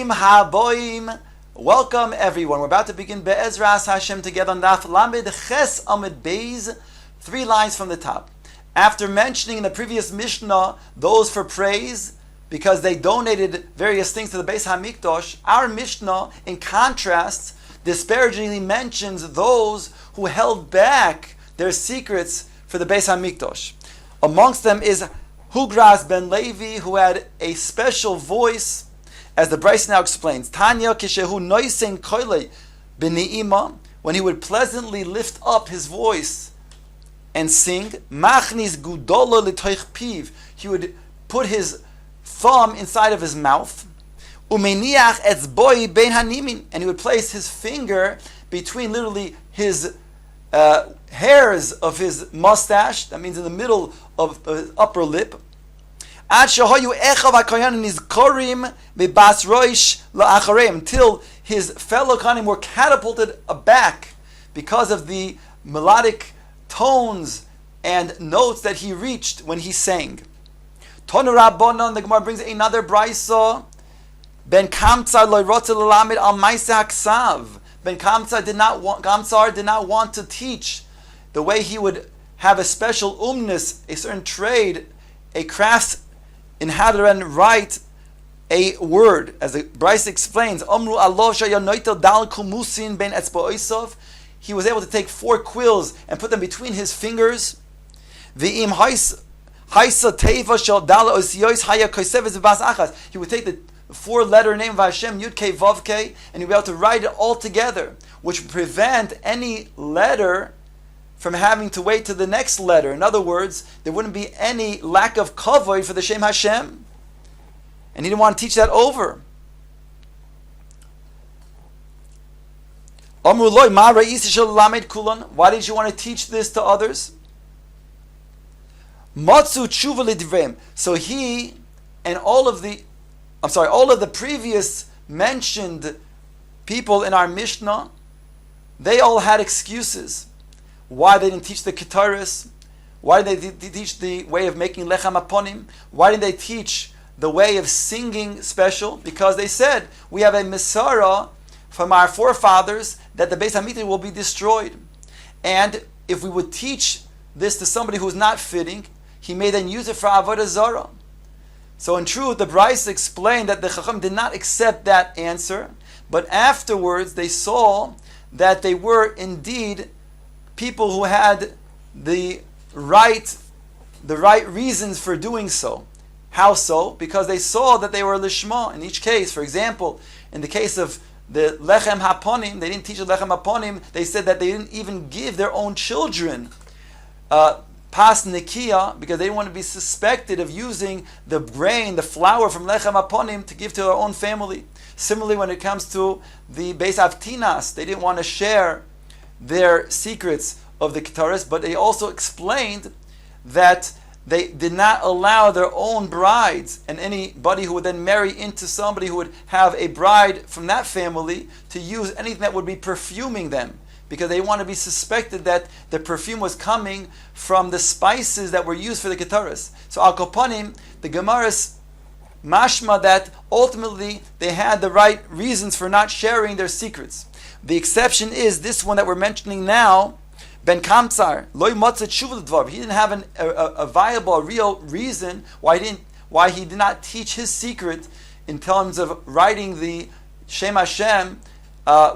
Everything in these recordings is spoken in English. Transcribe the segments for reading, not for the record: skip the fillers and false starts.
Bruchim haboim. Welcome everyone. We're about to begin Be'ezras Hashem together on Daf Lamed Ches Amud Beis, 3 lines from the top. After mentioning in the previous Mishnah those for praise because they donated various things to the Beis HaMikdash, our Mishnah, in contrast, disparagingly mentions those who held back their secrets for the Beis HaMikdash. Amongst them is Hugras ben Levi, who had a special voice, as the Bryce now explains. Tanya kishehu noisen koile b'ni'ima, when he would pleasantly lift up his voice and sing. Machnis gudola l'toich piv, he would put his thumb inside of his mouth. Umeniach etzboi ben hanimin, and he would place his finger between literally his hairs of his mustache, that means in the middle of his upper lip. Until his fellow Kohanim were catapulted aback because of the melodic tones and notes that he reached when he sang. Tonu Rabbanon, the Gemara brings another brayso. Ben Kamtsar lo rotze l'lamed al ma'aseh haksav. Ben Kamtsar did not want to teach the way he would have a special umnus, a certain trade, a craft in how to write a word. As the Bryce explains, Amru Allah shayanoitel dal kumusin ben etzba'osav. He was able to take 4 quills and put them between his fingers. V'im haisa teva shel dal osiyos haya koseves v'bas achas. He would take the 4-letter name of Hashem, Yud Kei Vav Kei, and he'd be able to write it all together, which would prevent any letter from having to wait to the next letter. In other words, there wouldn't be any lack of kavod for the Shem Hashem. And he didn't want to teach that over. Why did you want to teach this to others? So he and all of the previous mentioned people in our Mishnah, they all had excuses. Why they didn't teach the Ketaris? Why did they teach the way of making lechem aponim? Why didn't they teach the way of singing special? Because they said, we have a Mesara from our forefathers that the Beis HaMikdash will be destroyed. And if we would teach this to somebody who's not fitting, he may then use it for Avodah Zarah. So in truth, the Bryce explained that the Chacham did not accept that answer, but afterwards they saw that they were indeed people who had the right reasons for doing so. How so? Because they saw that they were lishma. In each case, for example, in the case of the lechem haponim, they didn't teach the lechem haponim. They said that they didn't even give their own children pas nikia because they didn't want to be suspected of using the grain, the flour from lechem haponim to give to their own family. Similarly, when it comes to the Beis Avtinas, they didn't want to share their secrets of the Ketaris, but they also explained that they did not allow their own brides and anybody who would then marry into somebody who would have a bride from that family to use anything that would be perfuming them, because they want to be suspected that the perfume was coming from the spices that were used for the Ketaris. So Al Kopanim, the Gemara's mashma that ultimately they had the right reasons for not sharing their secrets. The exception is this one that we're mentioning now, Ben Kamtsar, Loi Motzet Shuvah Dvar. He didn't have a viable, a real reason why he did not teach his secret in terms of writing the Shem Hashem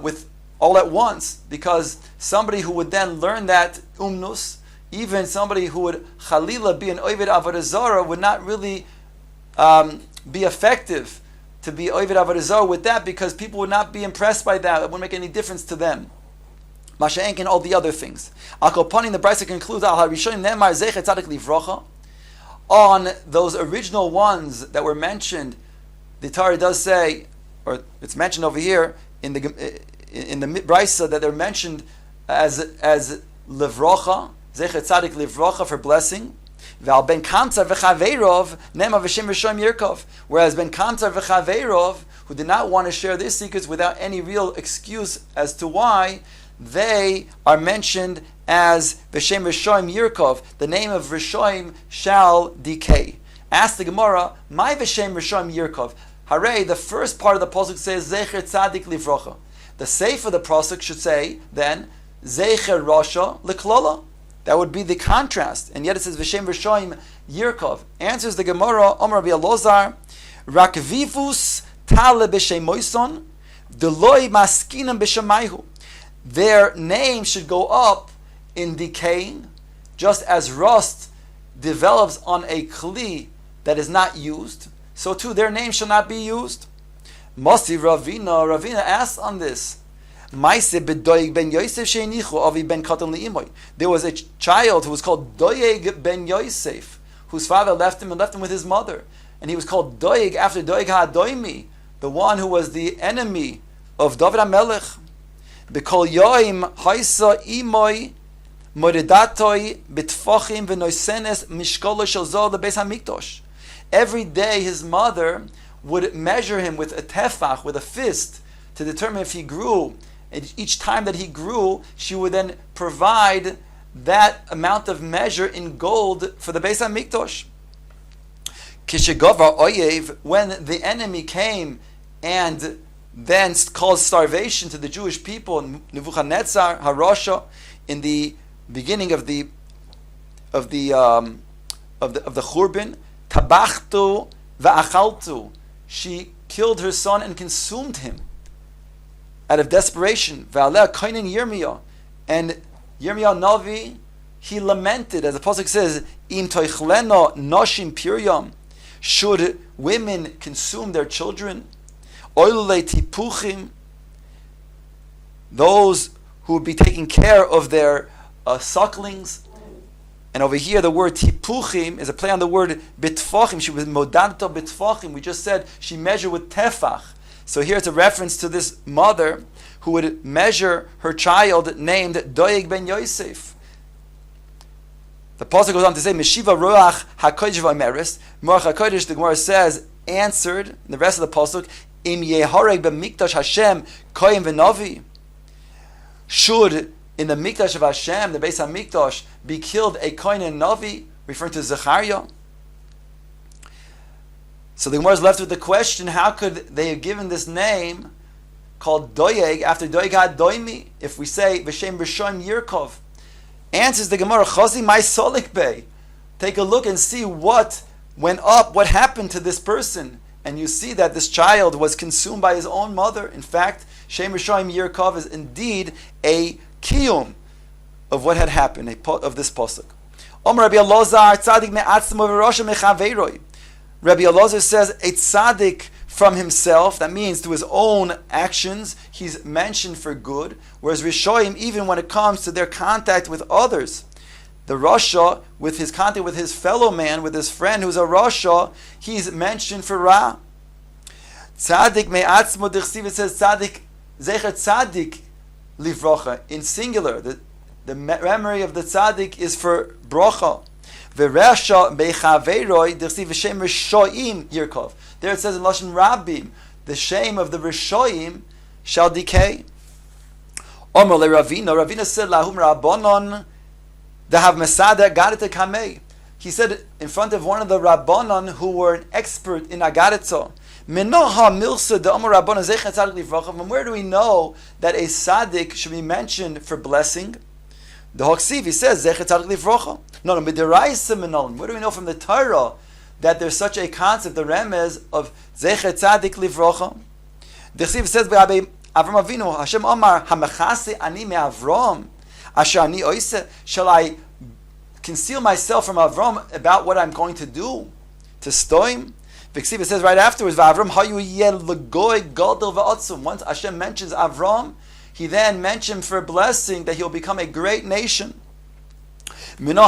with all at once, because somebody who would then learn that umnus, even somebody who would chalila be an oived avodah zarah, would not really be effective to be oived avodah zarah with that, because people would not be impressed by that. It wouldn't make any difference to them. Masha'enk and all the other things. Akopanim, the Brisa concludes, Al Harishonim Nemar Zechet Tzadik Livrocha. On those original ones that were mentioned, the Torah does say, or it's mentioned over here in the Brisa, that they're mentioned as Livrocha, Zechet Tzadik Livrocha, for blessing. Val Ben Kamtsar v'Chaveirov Nema v'Shem Rishon Yirkov. Whereas Ben Kamtsar v'Chaveirov, who did not want to share their secrets without any real excuse as to why, they are mentioned as V'Shem Rishon Yirkov. The name of Rishon shall decay. Ask the Gemara, my V'Shem Rishon Yirkov. Hooray, the first part of the pasuk says Zecher Tzadik Livrocha. The seif of the pasuk should say then Zecher Rasha Liklala. That would be the contrast. And yet it says V'shem V'shoim Yirkov. Answers the Gemara, Omer Rabbi Elozar, Rakvivus Tale B'Shemoison, Deloi Maskinam B'Shemayhu. Their name should go up in decaying, just as rust develops on a kli that is not used, so too their name shall not be used. Masi Ravina asked on this. There was a child who was called Doeg ben Yosef, whose father left him with his mother. And he was called Doeg after Doeg HaDoimi, the one who was the enemy of David HaMelech. B'kol yoim haisa imoy moridatoi bitfachim v'noisenes mishkolo shel zol lebeis hamikdosh. Every day his mother would measure him with a tefach, with a fist, to determine if he grew. And each time that he grew, she would then provide that amount of measure in gold for the Beis HaMikdash. Kishegovar oyev, when the enemy came and then caused starvation to the Jewish people, Nebuchadnezzar Harasha, in the beginning of the Churban, Tabachtu va'achaltu, she killed her son and consumed him out of desperation. Ve'aleh kainin Yirmiyahu, and Yirmiyahu Navi, he lamented, as the pasuk says, Im toichleno noshim piryam, should women consume their children? Oilule tipuchim, those who would be taking care of their sucklings. And over here, the word tipuchim is a play on the word bitfachim. She was modanto bitfachim. We just said she measured with tefach. So here it's a reference to this mother who would measure her child named Doeg ben Yosef. The pasuk goes on to say, Meshiva Ruach HaKodesh V'Omeres. Ruach HaKodesh, the Gemara says, answered, in the rest of the pasuk, Im Yehareg b'Mikdash Hashem Kohen v'Navi. Should in the Mikdash of Hashem, the Beis HaMikdash, be killed a Kohen and Navi, referring to Zechariah? So the Gemara is left with the question, how could they have given this name called Doeg after Doeg HaDoimi, if we say V'shem V'shoim Yirkov? Answers the Gemara, Chazi Mai Solik Bey. Take a look and see what went up, what happened to this person. And you see that this child was consumed by his own mother. In fact, Shem V'shoim Yirkov is indeed a kiyum of what had happened, of this pasuk. Omer Rabbi Elozar, Tzadik me'atzmo v'rosha mechaveiroi. Rabbi Elazar says a tzaddik from himself, that means to his own actions, he's mentioned for good, whereas Rishoim, even when it comes to their contact with others, the Rasha, with his contact with his fellow man, with his friend who's a Rasha, he's mentioned for Ra. Tzaddik me'atzmo d'chsiv, it says tzaddik, zecher tzaddik livrocha, in singular. The memory of the tzaddik is for brocha. V'resha bechaveiroi d'chsiv v'shem rishoim yirkov. There it says in Lashon Rabbim, the shame of the rishoim shall decay. Omer le Ravina said lahum rabbanon dehav mesada agaritza kamei. He said in front of one of the rabbanon who were an expert in agaritza. Menoha milsa de Omer rabbanon zecher tzaddik livrocha. From where do we know that a tzaddik should be mentioned for blessing? The Hoksiv, he says zecher tzaddik livrocha. No, where do we know from the Torah that there's such a concept, the remez of Zecher Tzadik Livrocha? The Chsiv says by Avram Avinu, Hashem Omar, Hamachase ani me'Avram, asher ani oise, shall I conceal myself from Avram about what I'm going to do? To Stoim? The Chsiv says right afterwards, V'Avram hayu yeh l'goy gadol v'otzum. Once Hashem mentions Avram, he then mentioned for a blessing that he'll become a great nation. Where did the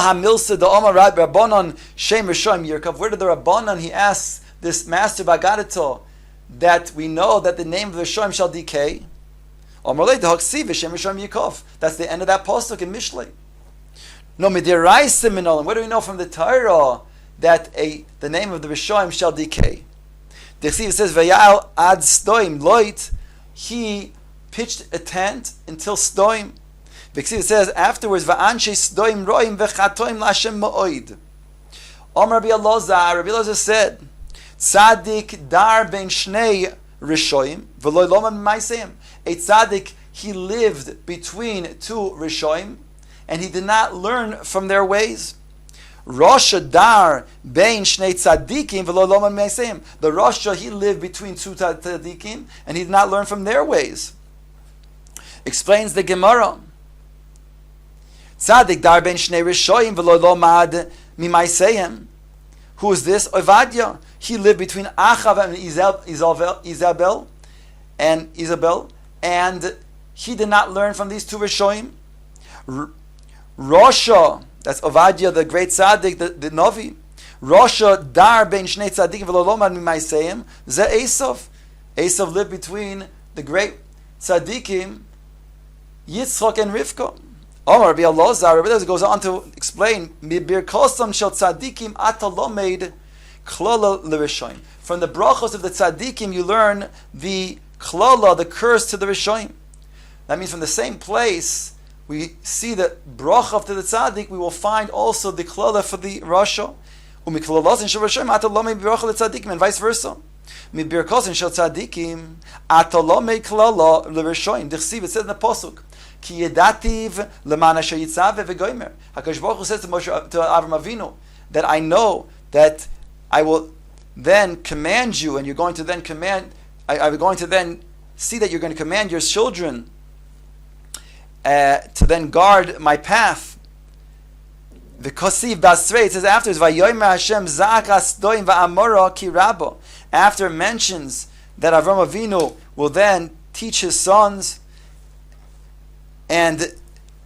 Rabbanon, he asks this master Bagadito, that we know that the name of the Shoim shall decay? That's the end of that pasuk in Mishlei. No, where do we know from the Torah that the name of the Rishoim shall decay? The Chsiv says, Vayal ad stoim loit, he pitched a tent until stoim. It says afterwards, "Va'anshe sdoim roim v'chatoim la'Hashem ma'oid." Rabbi Elazar said, Tzaddik dar ben shnei rishoyim v'lo loma ma'asehim. A tzaddik, he lived between two rishoyim, and he did not learn from their ways. Rasha dar bein shnei tzaddikim v'lo loma ma'asehim. The Rasha, he lived between two tzaddikim, and he did not learn from their ways. Explains the Gemara. Tzaddik dar bein shnei rishoyim v'lo lomad mima'asehim. Who is this? Ovadia. He lived between Achav and Isabel, and he did not learn from these two Rishoim. Rasha, that's Ovadia, the great tzaddik, the Novi. Rasha dar ben shnei tzaddikim v'lo lomad mima'asehim ze Esav. Esav lived between the great tzaddikim, Yitzchak and Rivka. Rabbi Elazar goes on to explain, Mibir kosam shel tzaddikim ata lomed klala l'rishoim. From the brachos of the tzaddikim, you learn the klala, the curse to the rishoim. That means from the same place we see the bracha to the tzaddik, we will find also the klala for the rasha. Umiklalasin shel rishoim ata lomed bracha l'tzaddikim, and vice versa. Mibir kosam shel tzaddikim ata lomed klala l'rishoim. Dichsiv, it says in the pasuk. Ki yedativ leman asher yitzav v'goymer. HaKadosh Baruch Hu says to Avram Avinu that I know that I will then command you, and you're going to then command. I'm going to then see that you're going to command your children to then guard my path. The Kosiv Basrei, it says afterwards, Vayomer Hashem za'ak asdoim va'amora ki rabo. After it mentions that Avram Avinu will then teach his sons and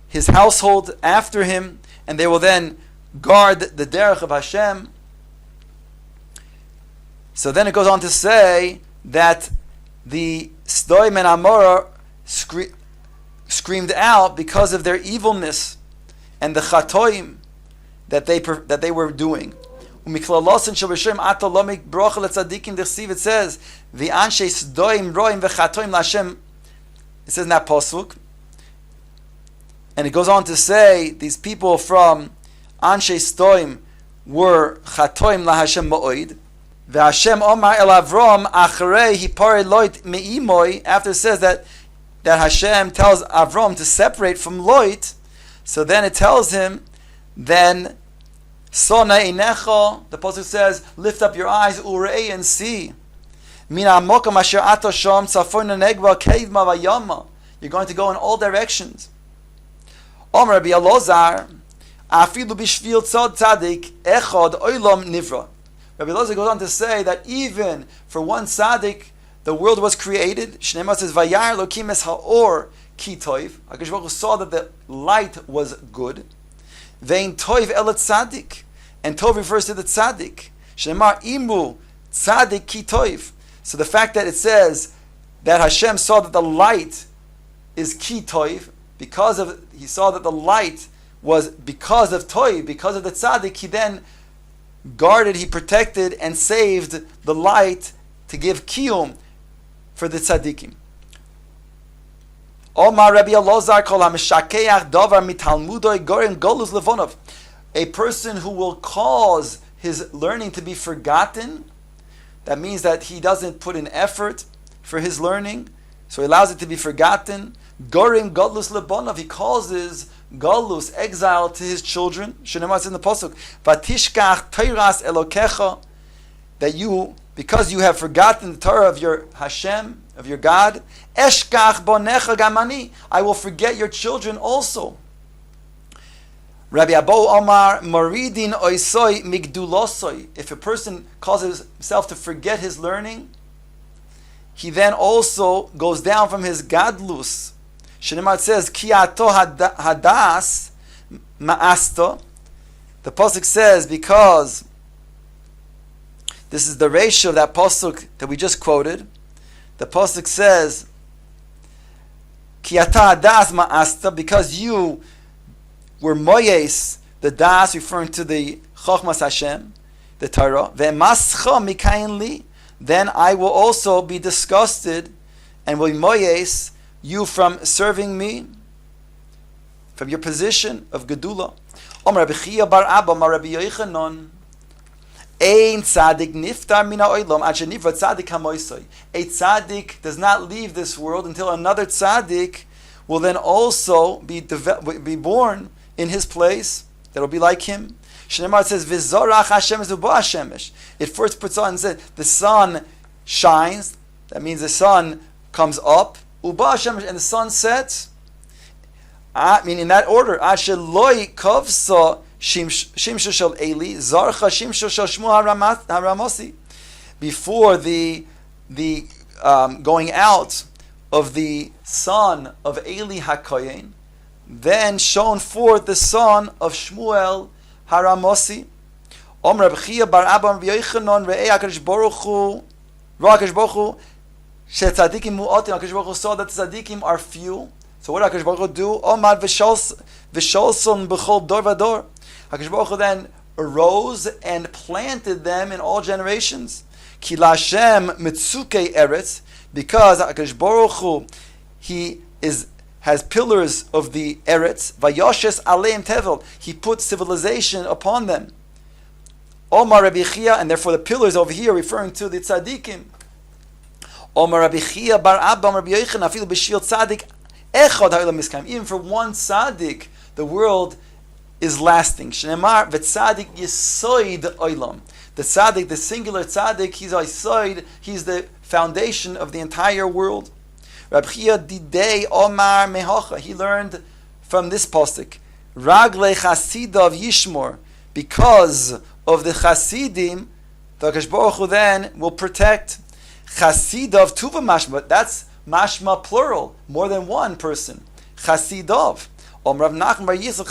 his household after him, and they will then guard the derech of Hashem. So then it goes on to say that the Sdoim and Amorah screamed out because of their evilness and the chatoim that they were doing. It says the anshe Sdoim roim v'chatoim laHashem. It says in that pasuk. And it goes on to say, these people from Anshe Stoim were Chatoim LaHashem Ma'oid. VeHashem Omar El Avram Achrei Hipare Loit Me'imoy. After it says that Hashem tells Avram to separate from Loit, so then it tells him, then Sona Einecha, the pasuk says, lift up your eyes, Urei, and see. Mina Mokam Asher Ato Shom Tzafon Negva Keidma Vayama. You're going to go in all directions. Omer Rabbi Elazar, afilu b'shvil tzad tzadik echad olam nivra. Rabbi Elazar goes on to say that even for one tzaddik, the world was created. Shneimah says, "Vayar lokim es haor ki toiv." HaKadosh Baruch Hu saw that the light was good. Vein toiv el tzaddik, and tov refers to the tzaddik. Shneimah imu tzaddik ki toiv. So the fact that it says that Hashem saw that the light is ki toiv, because of, he saw that the light was because of Toy, because of the tzaddik, he then guarded, he protected and saved the light to give kiyum for the tzaddikim. Omar Rabbi Elazar kol ha'mishakeach davar mitalmudoi gorim golus levonov. A person who will cause his learning to be forgotten, that means that he doesn't put in effort for his learning, so he allows it to be forgotten. Gorim Godlus Lebonov, he causes Godlus, exile to his children. Shneimas in the pasuk, Vatishkach Teiras Elokecha, that you, because you have forgotten the Torah of your Hashem, of your God, Eshkach Bonecha Gamani, I will forget your children also. Rabbi Abo Omar Moridin Oisoi Migdulosoi. If a person causes himself to forget his learning, he then also goes down from his Gadlus. Shneimat says, Ki ato hadas ma'asto. The pasuk says, because this is the ratio of that pasuk that we just quoted. The pasuk says, Ki ato hadas ma'asta, because you were moyes, the das referring to the Chochmas Hashem, the Torah. Ve'mascha mikayin li. Then I will also be disgusted and will moyes you from serving me, from your position of Gedula. Omar Rabbi Chia bar Abba, Omar Rabbi Yochanan, Ein tzaddik niftar mina olam ad shenivra tzaddik hamoisoi. A tzaddik does not leave this world until another tzaddik will then also be born in his place. That'll be like him. Shneimar says, "V'zorach Hashemesh u'bo Hashemesh." It first puts on and says the sun shines. That means the sun comes up. U'bo Hashemesh, and the sun sets. Meaning in that order. Asher loi kovsa shimshu shel Eli zarcha shimshu shel Shmu haramosi. Before the going out of the son of Eli HaKoyen, then shone forth the son of Shmuel Haramosi. Om Reb Chia bar Abba Reb Yochanan re'ei HaKadosh Baruch Hu she'tzadikim mu'atin. HaKadosh Baruch Hu saw that tzadikim are few. So what did HaKadosh Baruch Hu do? Omad v'sholson b'chol dor v'dor. HaKadosh Baruch Hu then arose and planted them in all generations. Ki Lashem mitzukei eretz, because HaKadosh Baruch Hu, He has pillars of the eretz. Vayoshes aleim tevel, He put civilization upon them. Omar Rabbi Chia, and therefore the pillars over here referring to the tzaddikim. Omar Rabbi Chia bar Abba Rabbi Yochanan afilu b'shil tzaddik echad ha'olam miskayim. Even for one tzaddik, the world is lasting. Shneimar v'tzaddik yisoid olam. The tzaddik, the singular tzaddik, he's yisoid. He's the foundation of the entire world. Rabbi Chia didei Omar mehacha. He learned from this pasuk. Ragle chasidav yishmor. Because of the chasidim, the HaKadosh Baruch Hu then will protect. Chasidav tuva mashma. But that's mashma plural, more than one person. Chasidav. Rav Nachman bar Yisrael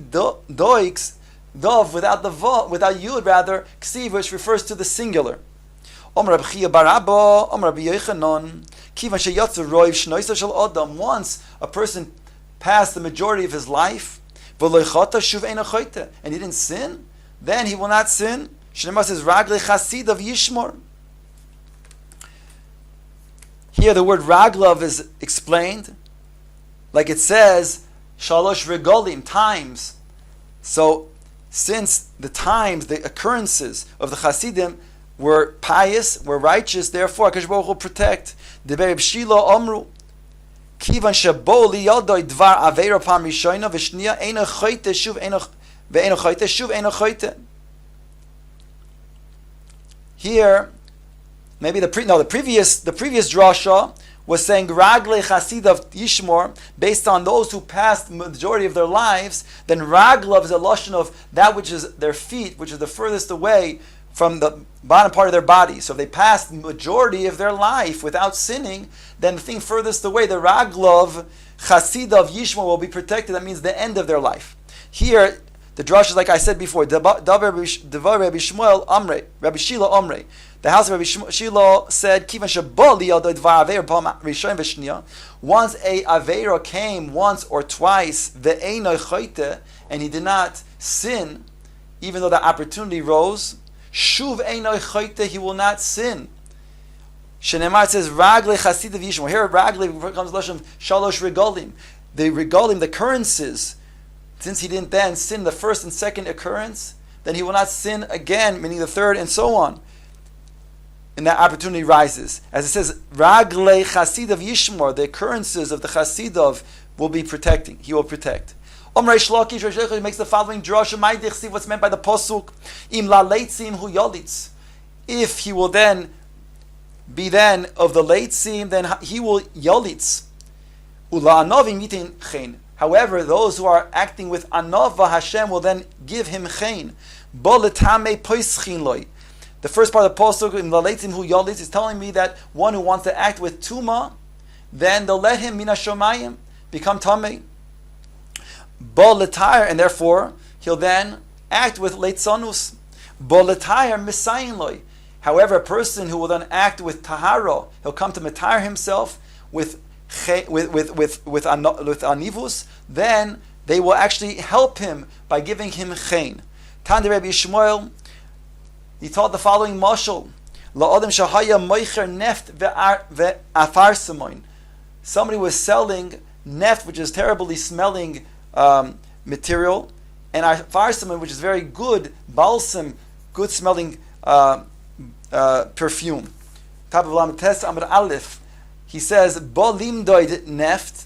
chasidoiks, dov without the vav, without yud rather, ksiv, which refers to the singular. Reb Chia bar Abba, Rabbi Yochanan, kivan sheyatzu roiv shnoisa shel adam. Once a person passed the majority of his life, v'lo chata shuv eino choyte, and he didn't sin, then he will not sin. Shneimar says ragle chasidav yishmor. Here the word raglav is explained, like it says, shalosh regolim, times. So, since the times, the occurrences of the Hasidim were pious, were righteous, therefore HaKadosh Baruch Hu will protect. Deber Shilo Omru, Kivan shebo liyadoi dvar aveira pam rishoina v'shniya eino choyte shuv eino choyte. Here, maybe the previous drasha was saying Ragle Chasidav Yishmor, based on those who passed the majority of their lives. Then Raglav is a lashon of that which is their feet, which is the furthest away from the bottom part of their body. So if they passed the majority of their life without sinning, then the thing furthest away, the Raglav Chasidav Yishmor, will be protected. That means the end of their life. Here, the drush is like I said before, Davar Rabbi Shmuel Amre, Rabbi Shila Amre. The house of Rabbi Shilo said, once a Aveira came once or twice, and he did not sin, even though the opportunity rose, Shuv he will not sin. Shenemar says, Ragle Chasidav Yishmor. Here, Ragle becomes Lashon Shalosh Regolim. The Regolim, the occurrences, since he didn't then sin the first and second occurrence, then he will not sin again, meaning the third, and so on. And that opportunity rises. As it says, Ragle Chasidav Yishmor, the occurrences of the Chasidav will be protecting. He will protect. Reish Lakish makes the following drasha. See what's meant by the posuk. Im la leitzim hu yalitz. If he will then be then of the leitzim, then he will yalitz. Ula anovim mitin chen. However, those who are acting with anova, Hashem will then give him chen. Bo letame poischin loy. The first part of the pasuk in Laletzim Hu Yalitz is telling me that one who wants to act with tuma, then they'll let him mina shomayim become tamei. Bo letayr, and therefore he'll then act with leitzanus. Bo letayr misayin loy. However, a person who will then act with tahara, he'll come to metayr himself with anivus. Then they will actually help him by giving him chen. Tande Rabbi Shmuel. He taught the following mashal: La'adam shahaya moicher neft ve'afar samoin. Somebody was selling neft, which is terribly smelling material, and afar samoin, which is very good balsam good smelling perfume. Top of Lamites Amud Aleph, he says, Bo limdoid neft,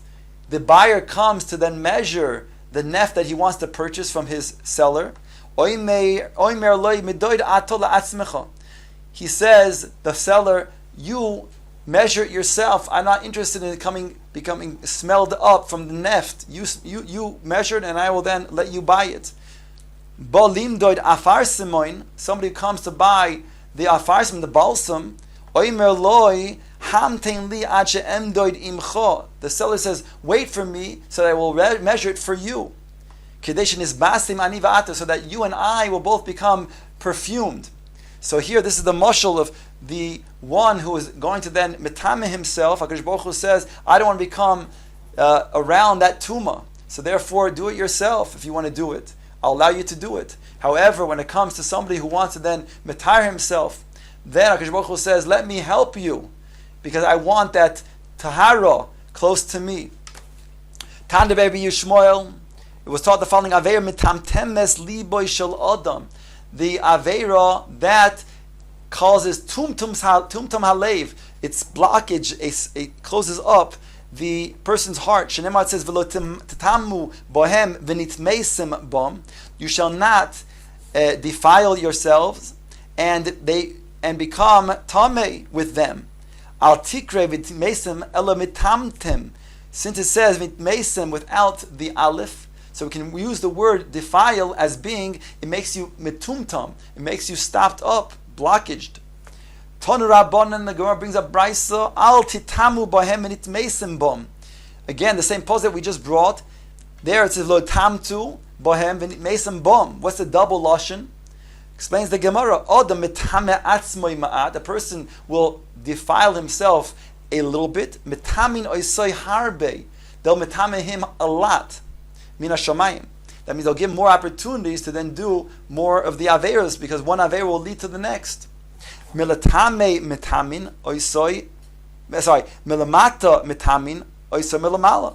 the buyer comes to then measure the neft that he wants to purchase from his seller. He says, the seller, you measure it yourself. I'm not interested in becoming smelled up from the neft. You measure it, and I will then let you buy it. Somebody comes to buy the afar simon, the balsam. The seller says, wait for me so that I will measure it for you. So that you and I will both become perfumed. So here, this is the mashal of the one who is going to then metame himself. HaKadosh Baruch Hu says, I don't want to become around that tumah. So therefore, do it yourself if you want to do it. I'll allow you to do it. However, when it comes to somebody who wants to then metire himself, then HaKadosh Baruch Hu says, let me help you, because I want that tahara close to me. Tanda Be'Rabbi Yishmael, it was taught the following, Aveira mitamtemes liboy shel adam, the Aveira that causes tumtum halev, its blockage, it closes up the person's heart. Shenemar, it says, V'lo titamu bohem v'nitmeisim bom, you shall not defile yourselves and become tamei with them. Al tikre v'tmeisim ela mitamtem, since it says mitmeisim without the aleph, so we can use the word defile as being, it makes you mitumtam, it makes you stopped up, blockaged. Ton Rabbanan, the Gemara brings up Brisa, al titamu bohem v'nitmeisim bom. Again, the same post that we just brought. There it says lo tamtu bohem v'nitmeisim bom. What's the double lashon? Explains the Gemara, a person will defile himself a little bit. Metamin oisoi harbe. They'll metame him a lot. Mina shamayim. That means they'll give more opportunities to then do more of the averos, because one aver will lead to the next. Milatame metamin oisoi. Sorry, milamata metamin oisoi milamala.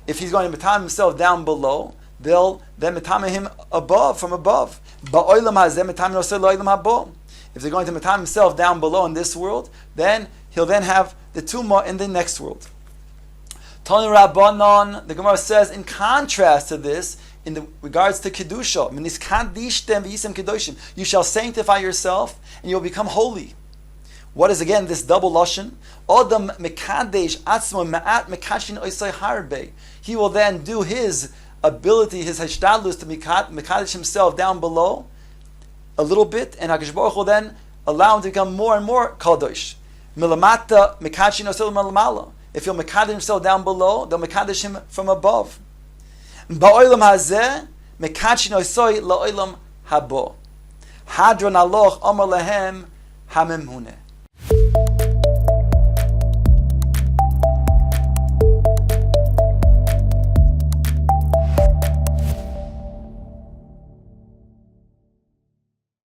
If he's going to metame himself down below, they'll then metame him above, from above. If they're going to metame himself down below in this world, then he'll then have the tumah in the next world. Tani Rabbanon, the Gemara says, in contrast to this, in the regards to kedusha, you shall sanctify yourself and you'll become holy. What is again this double lashon? He will then do his ability, his hashdadlus to mekadesh himself down below a little bit, and HaKadosh Baruch Hu will then allow him to become more and more kadosh. Milamata mekadeshin osil malamala. If he'll mekadesh himself down below, they'll mekadesh him from above. Ba'olam hazeh mekadeshin osil la'olam habo. Hadron aloch amar lehem hamemhuneh.